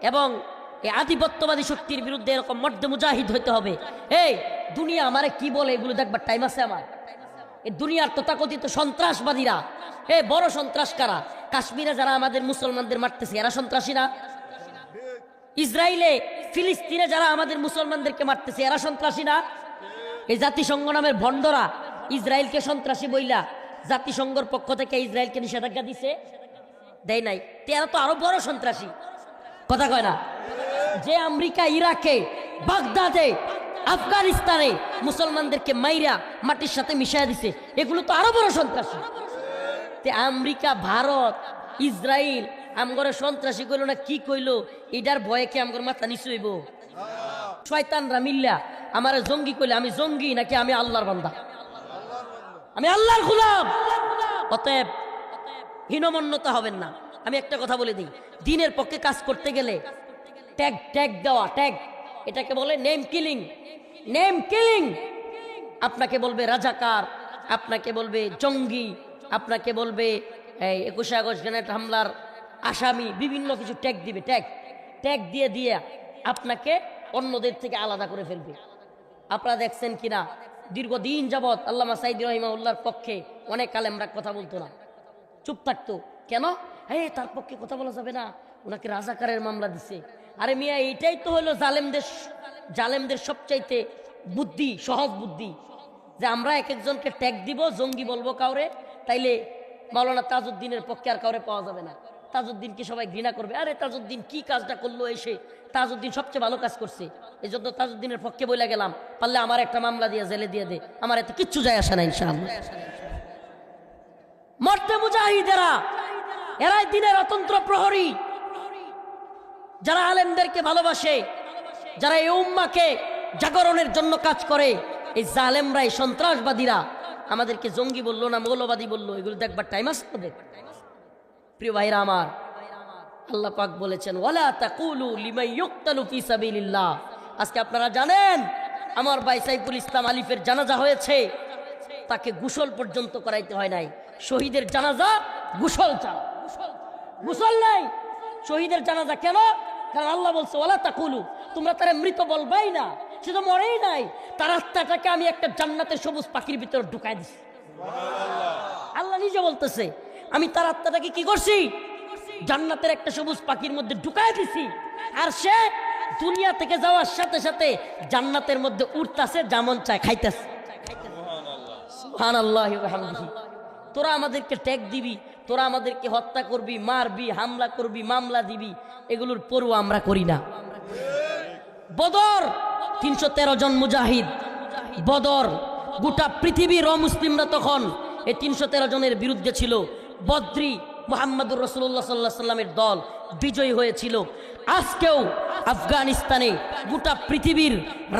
এবং এই আধিপত্যবাদী শক্তির বিরুদ্ধে এরকম মর্দে মুজাহিদ হইতে হবে। এই দুনিয়া আমারে কি বলে এগুলো দেখবার টাইম আছে আমার? এই দুনিয়ার তথাকথিত সন্ত্রাসবাদীরা, এই বড় সন্ত্রাস কারা? কাশ্মীরে যারা আমাদের মুসলমানদের মারতেছে, এরা সন্ত্রাসী না? ইসরায়েলে ফিলিস্তিনে যারা আমাদের মুসলমানদেরকে মারতেছে, এরা সন্ত্রাসী না? এই জাতিসংঘ নামের ভণ্ডরা ইসরায়েলকে সন্ত্রাসী বইলা জাতিসংঘের পক্ষ থেকে ইসরায়েলকে নিষেধাজ্ঞা দিছে? দেয় নাই। এরা তো আরো বড় সন্ত্রাসী, কথা কয় না? যে আমেরিকা ইরাকে, বাগদাদে, আফগানিস্তানে মুসলমানদেরকে মাইরা মাটির সাথে মিশাইয়া দিছে, এগুলো তো আরো বড় সন্ত্রাসী। আমেরিকা, ভারত, ইসরায়েল আমগরে সন্ত্রাসী কইল না কি কইল, এটার ভয়ে কি আমগর মাথা নিচু হইব? শয়তানরা মিল্লা আমারে জঙ্গি কইলে আমি জঙ্গি নাকি আমি আল্লাহর বান্দা? আমি আল্লাহর গোলাম। অতএব হীনমন্যতা হবেন না। আমি একটা কথা বলে দিই, দিনের পক্ষে কাজ করতে গেলে ট্যাগ ট্যাগ দেওয়া, ট্যাগ, এটাকে বলে নেম কিলিং। Name killing. আপনাকে বলবে রাজাকার, আপনাকে বলবে জঙ্গি, আপনাকে বলবে এই 21শে আগস্ট গ্রেনেড হামলার আসামি, বিভিন্ন কিছু ট্যাগ দিবে। ট্যাগ ট্যাগ দিয়ে দিয়ে আপনাকে অন্যদের থেকে আলাদা করে ফেলবে। আপনারা দেখছেন কিনা, দীর্ঘদিন যাবৎ আল্লামা সাইদি রহিমাউল্লাহর পক্ষে অনেক আলেমরা কথা বলতো না, চুপ থাকতো। কেন? তার পক্ষে কথা বলা যাবে না, ওনাকে রাজাকারের মামলা দিছে। আরে মিয়া, এইটাই তো হলো জালেমদের সবচাইতে বুদ্ধি, সহজ বুদ্ধি, যে আমরা এক একজনকে ট্যাগ দিব, জঙ্গি বলবো কাউরে, তাইলে মাওলানা তাজউদ্দিনের পক্ষে আর কাউরে পাওয়া যাবে না। তাজউদ্দিনকে সবাই ঘৃণা করবে, আরে তাজউদ্দিন কি কাজটা করলো এসে, তাজউদ্দিন সবচেয়ে ভালো কাজ করছে, এই জন্য তাজউদ্দিনের পক্ষে বলে গেলাম, পারলে আমার একটা মামলা দিয়ে জেলে দিয়ে দে, আমার এতে কিচ্ছু যায় আসে না ইনশাআল্লাহ। মর্তে মুজাহিদেরা, এরাই দিনের অতন্ত্র প্রহরী, যারা আলেমদেরকে ভালোবাসে, যারা এই উম্মাকে জাগরণের জন্য কাজ করে। এই জালেমরা, এই সন্ত্রাসবাদীরা আমাদেরকে জঙ্গি বললো না মৌলবাদী বললো, এগুলো দেখবার টাইম আছে তোদের? প্রিয় ভাইরা আমার, আল্লাহ পাক বলেছেন ওয়ালা তাকুলু লিমান ইউকতালু ফি সাবিলিল্লাহ। আজকে আপনারা জানেন আমার ভাই সাইফুল ইসলাম আলিফের জানাজা হয়েছে, তাকে গোসল পর্যন্ত করাইতে হয় নাই। শহীদের জানাজা গোসল ছাড়া, গোসল নাই শহীদের জানাজা। কেন? কারণ আল্লাহ বলছে ওয়ালা তাকুলু, তোমরা তারা মৃত বলবাই না, সে তো মরেই নাই, তার আত্মাটাকে আমি একটা জান্নাতের সবুজ পাখির ভিতরে ঢুকাই দিছি। আল্লাহ নিজে বলতেছে আমি তার আত্মাটাকে কি করছি, জান্নাতের একটা সবুজ পাখির মধ্যে ঢুকাই দিছি, আর সে দুনিয়া থেকে যাওয়ার সাথে সাথে জান্নাতের মধ্যে উঠতেছে, যেমন চায় খাইতেছে। সুবহানাল্লাহি ওয়া বিহামদিহি। তোরা আমাদেরকে ট্যাগ দিবি, তোরা আমাদেরকে হত্যা করবি, মারবি, হামলা করবি, মামলা দিবি, এগুলোর পরোয়া আমরা করি না। বদর 313 জন মুজাহিদ, বদর গোটা পৃথিবীর অমুসলিমরা তখন এই 313 জনের বিরুদ্ধে ছিল। বদ্রি মুহাম্মদুর রাসূলুল্লাহ সাল্লাল্লাহু আলাইহি সাল্লামের দল বিজয়ী হয়েছিল। আজকেও আফগানিস্তানে গোটা পৃথিবীর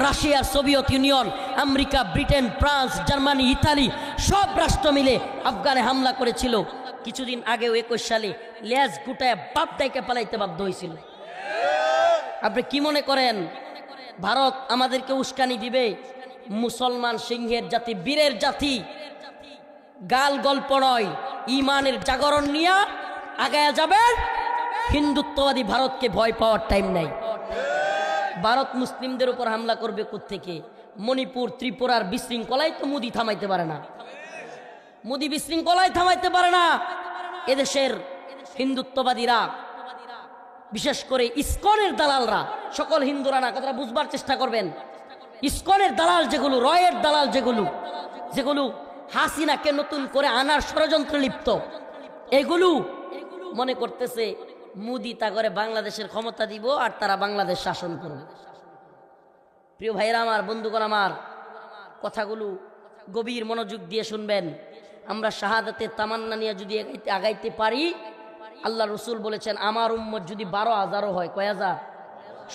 Russia, Soviet union, America, Britain, France, Germany, Italy সব রাষ্ট্র মিলে আফগানে হামলা করেছিল। কিছুদিন আগেও 21 সালে লেজ গুটায় বাপ দাইকে পালাইতে বাধ্য হয়েছিল। আপনি কি মনে করেন ভারত আমাদেরকে উস্কানি দিবে? মুসলমান সিংহের জাতি, বীরের জাতি, গাল গল্প নয়, ইমানের জাগরণ নিয়ে আগায়া যাবেন। হিন্দুত্ববাদী ভারতকে ভয় পাওয়ার টাইম নাই। ভারত মুসলিমদের উপর হামলা করবে কোত্থেকে? মণিপুর, ত্রিপুরার বিশৃঙ্খলাই তো মোদি থামাইতে পারে না, মোদি বিশৃঙ্খলাই থামাইতে পারে না। এদেশের হিন্দুত্ববাদীরা, বিশেষ করে ইসকনের দালালরা, সকল হিন্দুরা না, কথাটা বুঝবার চেষ্টা করবেন। ইসকনের দালাল যেগুলো, রয়ের দালাল যেগুলো হাসিনাকে নতুন করে আনার ষড়যন্ত্রে লিপ্ত, এগুলো মনে করতেছে মোদি তা করে বাংলাদেশের ক্ষমতা দিব আর তারা বাংলাদেশ শাসন করবে। প্রিয় ভাইরা আমার, বন্ধুগণ আমার, কথাগুলো গভীর মনোযোগ দিয়ে শুনবেন। আমরা শাহাদাতের তামান্না নিয়ে যদি আগাইতে পারি, আল্লাহ রসুল বলেছেন আমার উম্মত যদি 12,000 হয়, কয় হাজার?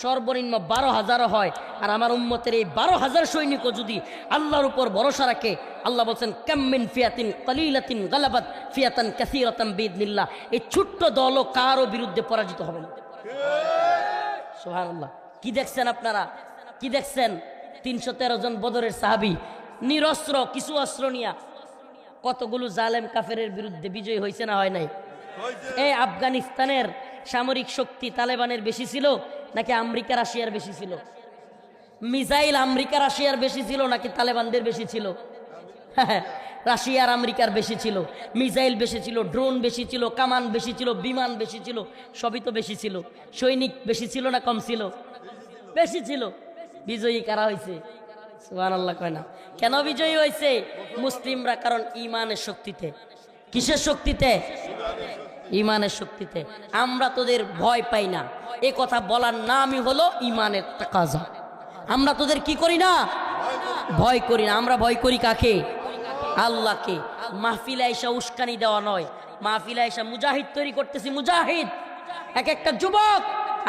সর্বনিম্ন 12,000 হয়, আর আমার উম্মতের এই 12,000 সৈনিকও যদি আল্লাহর উপর ভরসা রাখে, আল্লাহ বলছেন কাম মিন ফিয়াতিন কালিলাতিন গালাবাত ফিয়াতান কাসীরাতান বিইذনিল্লাহ, এই ছোট্ট দলও কারো বিরুদ্ধে পরাজিত হবে না। সুবহানাল্লাহ। কি দেখছেন আপনারা? কি দেখছেন? 313 জন বদরের সাহাবী নিরস্ত্র, কিছু অস্ত্র নিয়া কতগুলো জালেম কাফেরের বিরুদ্ধে বিজয় হয়েছে না হয় নাই? এই আফগানিস্তানের সামরিক শক্তি তালেবানের বেশি ছিল নাকি আমেরিকা রাশিয়ার বেশি ছিল? মিসাইল আমেরিকা রাশিয়ার বেশি ছিল নাকি তালেবানদের বেশি ছিল? রাশিয়ার আমেরিকার বেশি ছিল, মিসাইল বেশি ছিল, ড্রোন বেশি ছিল, কামান বেশি ছিল, বিমান বেশি ছিল, সবই তো বেশি ছিল। সৈনিক বেশি ছিল না কম ছিল? বেশি ছিল। বিজয়ী কারা হয়েছে? সুবহানাল্লাহ কয় না? কেন বিজয়ী হয়েছে? মুসলিমরা। কারণ ইমানের শক্তিতে। কিসের শক্তিতে? ইমানের শক্তিতে। আমরা তোদের ভয় পাই না, এ কথা বলার নামই হলো ইমানের তাকাজা। আমরা তোদের কি করি না? ভয় করি না। আমরা ভয় করি কাকে? আল্লাহকে। মাহফিলে আইসা উস্কানি দেওয়া নয়, মাহফিলে আইসা মুজাহিদ তৈরি করতেছি। মুজাহিদ এক একটা যুবক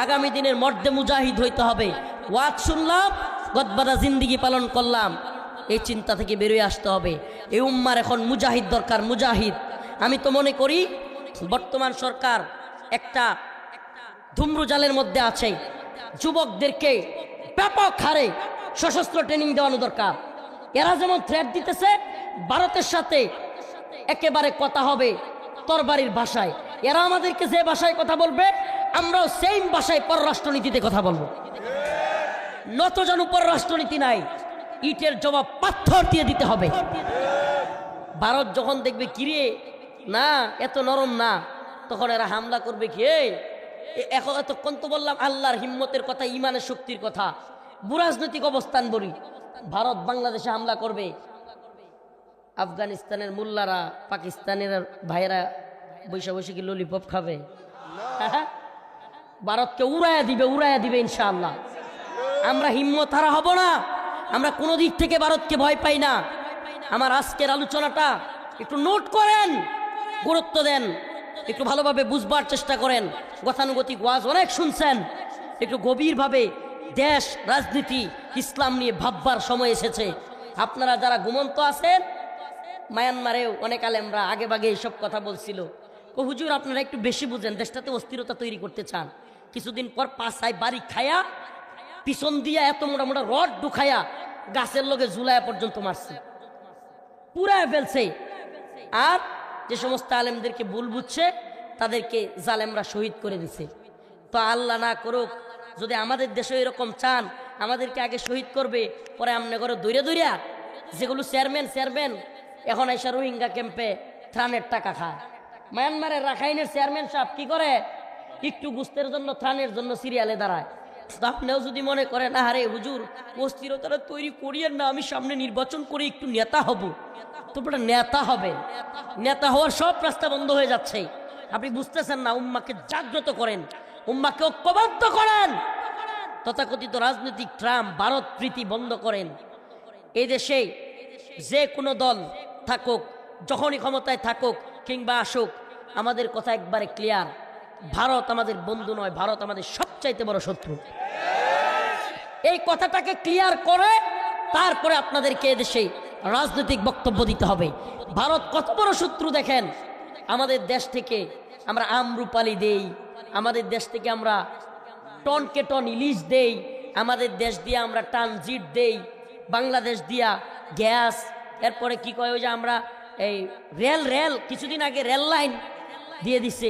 আগামী দিনের মর্দে মুজাহিদ হইতে হবে। ওয়াজ শুনলাম, গদবাদা জিন্দিগি পালন করলাম, এই চিন্তা থেকে বেরোয় আসতে হবে। এই উম্মার এখন মুজাহিদ দরকার, মুজাহিদ। আমি তো মনে করি বর্তমান সরকার একটা ধুম্রজালের মধ্যে আছে। যুবকদেরকে ব্যাপক হারে সশস্ত্র ট্রেনিং দেওয়ানো দরকার। এরা যেমন থ্রেট দিতেছে, ভারতের সাথে একেবারে কথা হবে তরবারির ভাষায়। এরা আমাদেরকে যে ভাষায় কথা বলবে, আমরাও সেম ভাষায় পররাষ্ট্রনীতিতে কথা বলবো। নতজানু পররাষ্ট্রনীতি নাই, ইটের জবাব পাথর দিয়ে দিতে হবে। ভারত যখন দেখবে কিরে না এত নরম না, তখন এরা হামলা করবে। কি এখন এতক্ষণ তো বললাম আল্লাহর হিম্মতের কথা, ইমানের শক্তির কথা, ভূরাজনৈতিক অবস্থান বলি। ভারত বাংলাদেশে হামলা করবে, আফগানিস্তানের মোল্লারা পাকিস্তানের ভাইয়েরা বৈশা বৈশা কি ললিপপ খাবে? ভারতকে উড়াইয়া দিবে ইনশাআল্লাহ। আমরা হিম্মত হারা হব না, আমরা কোনো দিক থেকে ভারতকে ভয় পাই না। আমার আজকের আলোচনাটা একটু নোট করেন, গুরুত্ব দেন, একটু ভালোভাবে বুঝবার চেষ্টা করেন। গতানুগতিক ওয়াজ অনেক শুনছেন, একটু গভীরভাবে দেশ, রাজনীতি, ইসলাম নিয়ে ভাববার সময় এসেছে। আপনারা যারা ঘুমন্ত আছেন, মায়ানমারেও অনেক আলেমরা আগে ভাগে এইসব কথা বলছিল। হুজুর আপনারা একটু বেশি বুঝেন, দেশটাতে অস্থিরতা তৈরি করতে চান। কিছুদিন পর পাশায় বাড়ি খায়া, পিছন দিয়া এত মোটা মোটা রড ঢুকায়া গাছের লগে ঝুলায়া পর্যন্ত মারছে, পুরায় ফেলছে। আর যে সমস্ত আলেমদেরকে ভুল বুঝছে তাদেরকে জালেমরা শহীদ করে দিছে। তো আল্লাহ না করুক, যদি আমাদের দেশে এরকম চান, আমাদেরকে আগে শহীদ করবে, পরে আমনে করে দৌড়ে দৌড়িয়া যেগুলো চেয়ারম্যান এখন এসে রোহিঙ্গা ক্যাম্পে ত্রাণের টাকা খায়। মায়ানমারের রাখাইনের চেয়ারম্যান সাহেব কি করে? একটু গুস্তের জন্য, ত্রাণের জন্য সিরিয়ালে দাঁড়ায়। আপনিও যদি মনে করেন আরে হুজুর অস্থিরতাটা তৈরি করিয়েন না, আমি সামনে নির্বাচন করে একটু নেতা হব, তোমরা নেতা হবে, নেতা হওয়ার সব রাস্তা বন্ধ হয়ে যাচ্ছে। আপনি বুঝতেছেন না। উম্মাকে জাগ্রত করেন, উম্মাকে ঐক্যবদ্ধ করেন, তথাকথিত রাজনৈতিক ট্রাম্প ভারত প্রীতি বন্ধ করেন। এই দেশে যে কোনো দল থাকুক, যখনই ক্ষমতায় থাকুক কিংবা আসুক, আমাদের কথা একবারে ক্লিয়ার, ভারত আমাদের বন্ধু নয়, ভারত আমাদের সবচাইতে বড় শত্রু। এই কথাটাকে ক্লিয়ার করে তারপরে আপনাদেরকে এদেশে রাজনৈতিক বক্তব্য দিতে হবে। ভারত কত বড় শত্রু দেখেন। আমাদের দেশ থেকে আমরা আমরুপালি দেই, আমাদের দেশ থেকে আমরা টনকে টন ইলিশ দেই, আমাদের দেশ দিয়ে আমরা ট্রানজিট দেই, বাংলাদেশ দিয়া গ্যাস, এরপরে কি কয় ওই যে আমরা এই রেল কিছুদিন আগে রেল লাইন দিয়ে দিছে,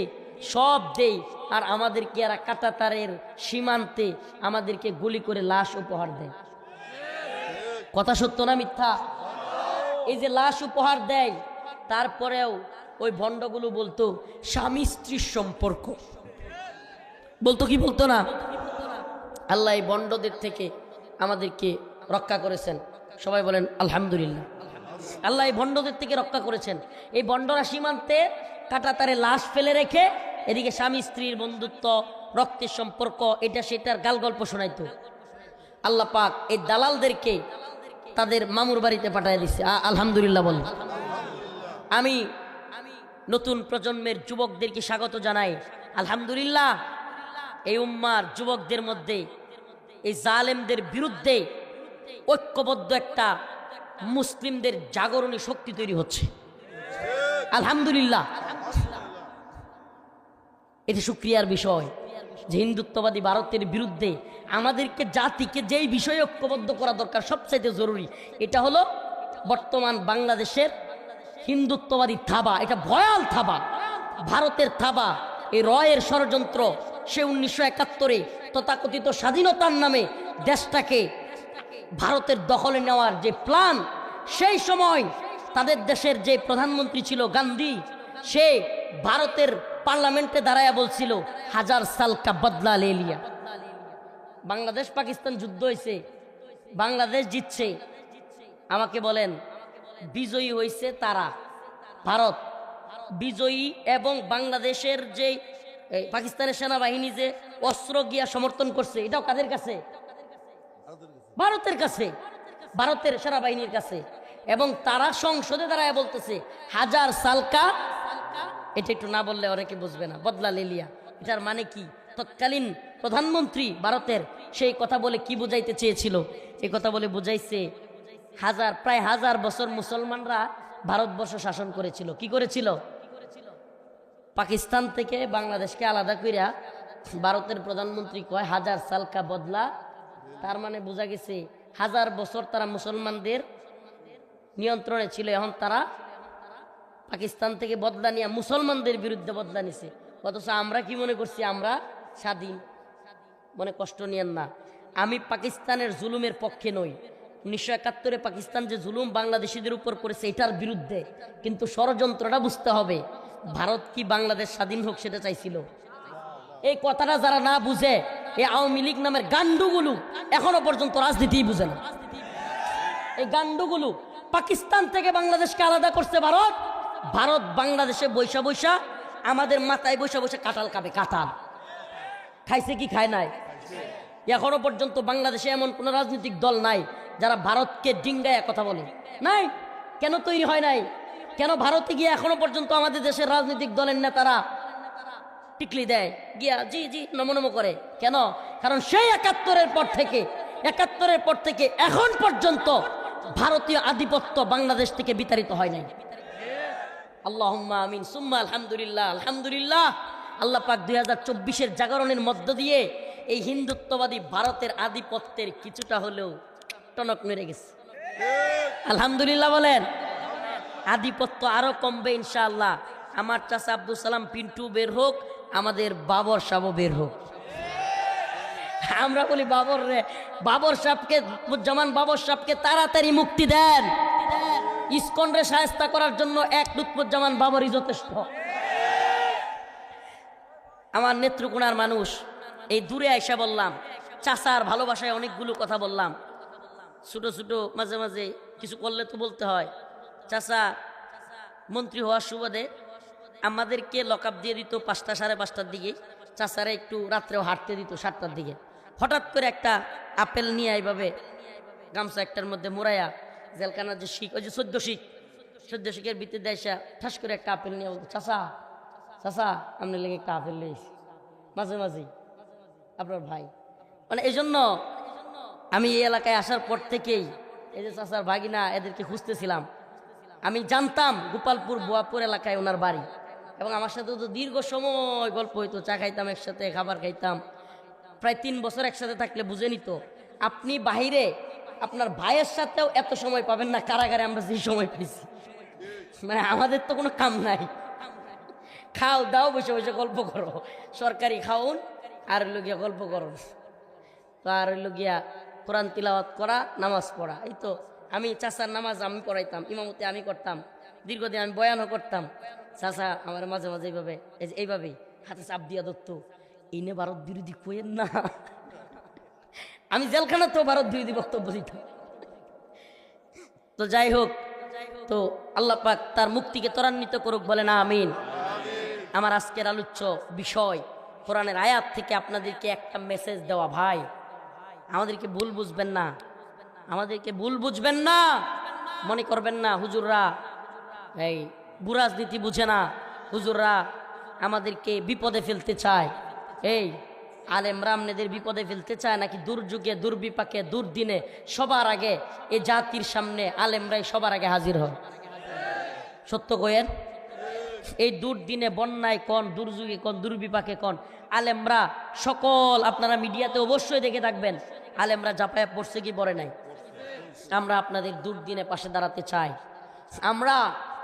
সব দেই। আর আমাদেরকে এরা কাঁটাতারের সীমান্তে আমাদেরকে গুলি করে লাশ উপহার দেয়। কথা সত্য না মিথ্যা? এই যে লাশ উপহার দেয়, তারপরেও ওই ভণ্ডগুলো বলতো স্বামী স্ত্রীর সম্পর্ক, বলতো কি বলতো না? আল্লাহ এই ভণ্ডদের থেকে আমাদেরকে রক্ষা করেছেন, সবাই বলেন আলহামদুলিল্লাহ। আল্লাহ এই ভণ্ডদের থেকে রক্ষা করেছেন। এই ভণ্ডরা সীমান্তে কাঁটাতারে লাশ ফেলে রেখে এদিকে স্বামী স্ত্রীর বন্ধুত্ব, রক্তের সম্পর্ক, এটা সেটার গাল গল্প শোনাইতো। আল্লাহ পাক এই দালালদেরকে তাদের মামুর বাড়িতে পাঠিয়ে দিচ্ছে। আলহামদুলিল্লাহ বলেন। আমি নতুন প্রজন্মের যুবকদেরকে স্বাগত জানাই। আলহামদুলিল্লাহ, এই উম্মার যুবকদের মধ্যে এই জালেমদের বিরুদ্ধে ঐক্যবদ্ধ একটা মুসলিমদের জাগরণী শক্তি তৈরি হচ্ছে। আলহামদুলিল্লাহ, এটি শুকরিয়ার বিষয় যে হিন্দুত্ববাদী ভারতের বিরুদ্ধে আমাদেরকে জাতিকে যেই বিষয়ে ঐক্যবদ্ধ করা দরকার সবচাইতে জরুরি, এটা হলো বর্তমান বাংলাদেশের হিন্দুত্ববাদী থাবা। এটা ভয়াল থাবা, ভারতের থাবা। এই রয়ের ষড়যন্ত্র, সে 1971-এ তথাকথিত স্বাধীনতার নামে দেশটাকে ভারতের দখলে নেওয়ার যে প্ল্যান, সেই সময় তাদের দেশের যে প্রধানমন্ত্রী ছিল গান্ধী, সে ভারতের পার্লামেন্টে দাঁড়ায়া বলছিল 1000 সাল কা বদলা লে লিয়া। বাংলাদেশ পাকিস্তান যুদ্ধ হয়েছে, বাংলাদেশ জিতছে, আমাকে বলেন বিজয়ী হয়েছে তারা, ভারত বিজয়ী, এবং বাংলাদেশের যে পাকিস্তানের সেনাবাহিনী যে অস্ত্র গিয়া সমর্থন করছে, এটাও কাদের কাছে? ভারতের কাছে, ভারতের সেনাবাহিনীর কাছে। এবং তারা সংসদে দাঁড়ায় বলতেছে 1000 সাল কা, এটা একটু না বললে অনেকে বুঝবে না, বদলা লেলিয়া। এটার মানে কি? তৎকালীন প্রধানমন্ত্রী ভারতের সেই কথা বলে কি বুঝাইতে চেয়েছিল? এই কথা বলে বুঝাইছে প্রায় 1000 বছর মুসলমানরা ভারতবর্ষ শাসন করেছিল। কি করেছিল? পাকিস্তান থেকে বাংলাদেশকে আলাদা কইরা ভারতের প্রধানমন্ত্রী কয় 1000 সাল কা বদলা। তার মানে বোঝা গেছে 1000 বছর তারা মুসলমানদের নিয়ন্ত্রণে ছিল, এখন তারা পাকিস্তান থেকে বদলা নিয়ে মুসলমানদের বিরুদ্ধে বদলা নিছে। অথচ আমরা কি মনে করছি? আমরা স্বাধীন। মনে কষ্ট নিয়েন না, আমি পাকিস্তানের জুলুমের পক্ষে নই। 1971-এ পাকিস্তান যে জুলুম বাংলাদেশিদের উপর করেছে এটার বিরুদ্ধে, কিন্তু ষড়যন্ত্রটা বুঝতে হবে। ভারত কি বাংলাদেশ স্বাধীন হোক সেটা চাইছিল? এই কথাটা যারা না বুঝে, এই আওয়ামী লীগ নামের গান্ডুগুলো এখনো পর্যন্ত রাজনীতি বুঝে না। এই গান্ডুগুলো পাকিস্তান থেকে বাংলাদেশকে আলাদা করছে ভারত, ভারত বাংলাদেশে বৈশা বৈশা আমাদের মাথায় বৈশা বৈশা কাঁঠাল খাবে। কাঁঠাল খাইছে কি খায় নাই? এখনো পর্যন্ত বাংলাদেশে এমন কোন রাজনৈতিক দল নাই যারা ভারতকে ডিঙ্গায় কথা বলে। নাই। কেন তৈরি হয় নাই? কেন ভারতে গিয়ে এখনো পর্যন্ত আমাদের দেশের রাজনৈতিক দলের নেতারা টিকলি দেয় গিয়া জি জি নমো নমো করে? কেন? কারণ সেই 71-এর পর থেকে এখন পর্যন্ত ভারতীয় আধিপত্য বাংলাদেশ থেকে বিতাড়িত হয় নাই। আল্লাহুম্মা আমিন সুম্মা আলহামদুলিল্লাহ। আলহামদুলিল্লাহ, আল্লাহ পাক 2024-এর জাগরণের মধ্য দিয়ে এই হিন্দুত্ববাদী ভারতের আধিপত্যের কিছুটা হলেও টনক মেরে গেছে। আলহামদুলিল্লাহ বলেন। আধিপত্য আরো কমবে ইনশাআল্লাহ। আমার চাচা আব্দুল সালাম পিন্টু বের হোক, আমাদের বাবর সাহেব বের হোক। আমরা বলি বাবর রে, বাবর সাহেবকে, জামান বাবর সাহেবকে তাড়াতাড়ি মুক্তি দেন। ইসকন রে শায়েস্তা করার জন্য এক লুৎফুজ্জামান বাবরই যথেষ্ট। আমার নেত্রকোনার মানুষ, এই দূরে আইসা বললাম, চাচার ভালোবাসায় অনেকগুলো কথা বললাম। ছোট ছোট মাঝে মাঝে কিছু করলে তো বলতে হয়। চাচা মন্ত্রী হওয়ার সুবাদে আমাদেরকে লকআপ দিয়ে দিত 5টা সাড়ে 5টার দিকে। চাচারা একটু রাত্রেও হাঁটতে দিত 7টার দিকে। হঠাৎ করে একটা আপেল নিয়ে এইভাবে গামছা একটার মধ্যে মোড়াইয়া, জেলখানার যে শিখ, ওই যে 14 শিখের ভিতরে দেয়সা ঠাস করে একটা আপেল নিয়ে বলতো, চাচা চাচা আপনার লেগে একটা আপেল নিয়েছি। মাঝে মাঝেই আপনার ভাই, মানে এই জন্য আমি এই এলাকায় আসার পর থেকেই এই যে চাচার ভাগিনা এদেরকে খুঁজতেছিলাম। আমি জানতাম গোপালপুর বোয়াপুর এলাকায় ওনার বাড়ি, এবং আমার সাথে তো দীর্ঘ সময় গল্প হইতো, চা খাইতাম একসাথে, খাবার খাইতাম। প্রায় 3 বছর একসাথে থাকলে বুঝে নিত। আপনি বাহিরে আপনার ভাইয়ের সাথেও এত সময় পাবেন না কারাগারে আমরা যে সময় পেয়েছি। মানে আমাদের তো কোনো কাম নাই, খাও দাও বসে বসে গল্প করো, সরকারি খাউন আর হইল গিয়া গল্প করো, তো আর হইল গিয়া কোরআন তিলাওয়াত করা, নামাজ পড়া। এই তো আমি চাচার নামাজ আমি পড়াইতাম, ইমামতি আমি করতাম, দীর্ঘদিন আমি বয়ানও করতাম। চাচা আমার মাঝে মাঝে এইভাবেই হাতে চাপ দিয়া ধরতো, ইনে ভারত বিরোধী কইেন না। আমি জেলখানাতেও ভারত বিরোধী বক্তব্য দিতাম। তো যাই হোক, তো আল্লাহ পাক তার মুক্তিকে ত্বরান্বিত করুক, বলে না আমিন। আমার আজকের আলোচ্য বিষয় কোরআনের আয়াত থেকে আপনাদেরকে একটা মেসেজ দেওয়া। ভাই, আমাদেরকে ভুল বুঝবেন না, আমাদেরকে ভুল বুঝবেন না, মনে করবেন না হুজুররা এই বুরাজনীতি বুঝে না, হুজুররা আমাদেরকে বিপদে ফেলতে চায়। এই আলেমরা আপনাদের বিপদে ফেলতে চায় নাকি? দুর্যোগে, দুর্বিপাকে, দুর্দিনে সবার আগে এই জাতির সামনে আলেমরাই সবার আগে হাজির হয়। সত্য কয়েন, এই দুর্দিনে, বন্যায় কন, দুর্যোগে কন, দুর্বিপাকে কন, আলেমরা সকল, আপনারা মিডিয়াতে অবশ্যই দেখে থাকবেন, আলেমরা জাপায়া পড়ছে কি পড়ে নাই। আমরা আপনাদের দুর্দিনে পাশে দাঁড়াতে চাই। আমরা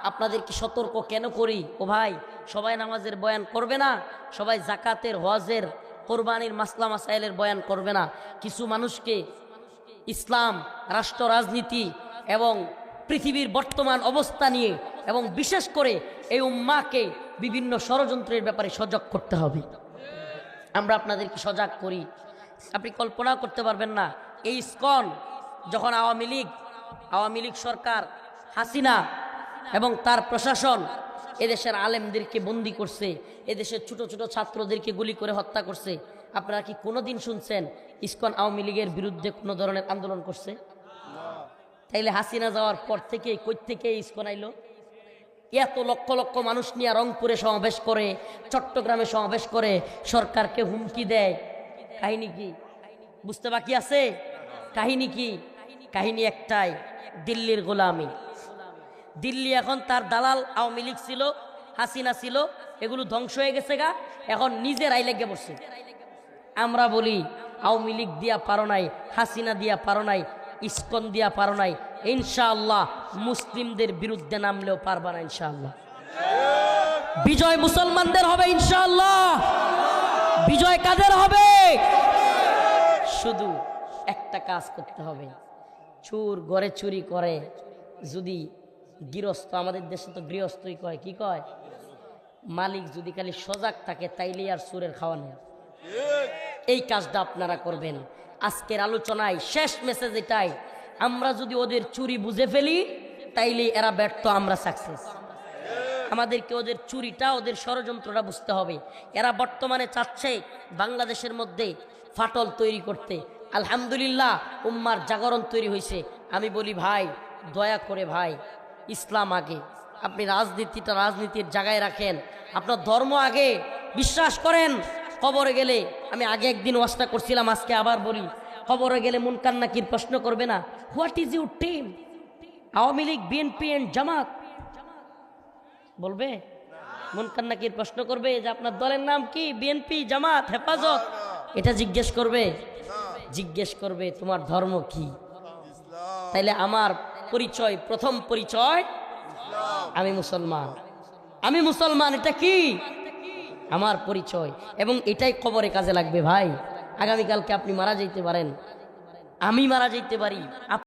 আপনাদেরকে সতর্ক কেন করি? ও ভাই, সবাই নামাজের বয়ান করবে না, সবাই জাকাতের, হজের, কোরবানির মাসলা মাসাইলের বয়ান করবে না। কিছু মানুষকে ইসলাম, রাষ্ট্র রাজনীতি এবং পৃথিবীর বর্তমান অবস্থা নিয়ে, এবং বিশেষ করে এই উম্মাকে বিভিন্ন ষড়যন্ত্রের ব্যাপারে সজাগ করতে হবে। আমরা আপনাদেরকে সজাগ করি। আপনি কল্পনা করতে পারবেন না, এই ইসকন যখন আওয়ামী লীগ সরকার, হাসিনা এবং তার প্রশাসন এদেশের আলেমদেরকে বন্দি করছে, এদেশের ছোট ছোট ছাত্রদেরকে গুলি করে হত্যা করছে, আপনারা কি কোনোদিন শুনছেন ইসকন আওয়ামী লীগের বিরুদ্ধে কোনো ধরনের আন্দোলন করছে? তাইলে হাসিনা যাওয়ার পর থেকে কই থেকে ইসকন আইলো? এত লক্ষ লক্ষ মানুষ নিয়ে রংপুরে সমাবেশ করে, চট্টগ্রামে সমাবেশ করে, সরকারকে হুমকি দেয়। কাহিনী কি বুঝতে বাকি আছে? কাহিনী কি? কাহিনী একটাই, দিল্লির গোলামি। দিল্লি এখন তার দালাল আওয়ামী লীগ ছিল, হাসিনা ছিল, এগুলো ধ্বংস হয়ে গেছে গা, এখন নিজেরাই লেগে বসছে। আমরা বলি আওয়ামী লীগ দিয়া পারো নাই, হাসিনা দিয়া পারো নাই, ইসকন দিয়া পারো নাই, ইনশাআল্লাহ মুসলিমদের বিরুদ্ধে নামলেও পারবা না ইনশাআল্লাহ। বিজয় মুসলমানদের হবে ইনশাআল্লাহ। বিজয় কাদের হবে? শুধু একটা কাজ করতে হবে, চোর ঘরে চুরি করে যদি গৃহস্থ, আমাদের দেশে তো গৃহস্থই কয়, কি কয়? মালিক যদি খালি সজাগ থাকে তাইলে আর সুরের খাওয়া নেই। এই কাজটা আপনারা করবেন। আজকের আলোচনায় শেষ মেসেজ এটাই, আমরা যদি ওদের চুরি বুঝে ফেলি তাইলে এরা ব্যর্থ, আমরা সাকসেস। আমাদেরকে ওদের চুরিটা, ওদের ষড়যন্ত্রটা বুঝতে হবে। এরা বর্তমানে চাচ্ছে বাংলাদেশের মধ্যে ফাটল তৈরি করতে। আলহামদুলিল্লাহ উম্মার জাগরণ তৈরি হয়েছে। আমি বলি ভাই, দয়া করে ভাই, ইসলাম আগে, আপনি রাজনীতিটা রাজনীতির জায়গায় রাখেন, আপনার ধর্ম আগে, বিশ্বাস করেন। কবরে গেলে, আমি আগে একদিন ওয়াজটা করছিলাম, আজকে আবার বলি, কবরে গেলে মুনকার নাকির প্রশ্ন করবে না, what is your team? Awami League, BNP and Jamaat বলবে? মুনকার নাকির প্রশ্ন করবে যে আপনার দলের নাম কি? বিএনপি, জামাত, হেফাজত? এটা জিজ্ঞেস করবে? জিজ্ঞেস করবে তোমার ধর্ম কি? তাইলে আমার পরিচয়, প্রথম পরিচয় আমি মুসলমান, আমি মুসলমান। এটা কি? আমার পরিচয়। এবং এটাই কবরে কাজে লাগবে ভাই। আগামীকালকে আপনি মারা যাইতে পারেন, আমি মারা যাইতে পারি।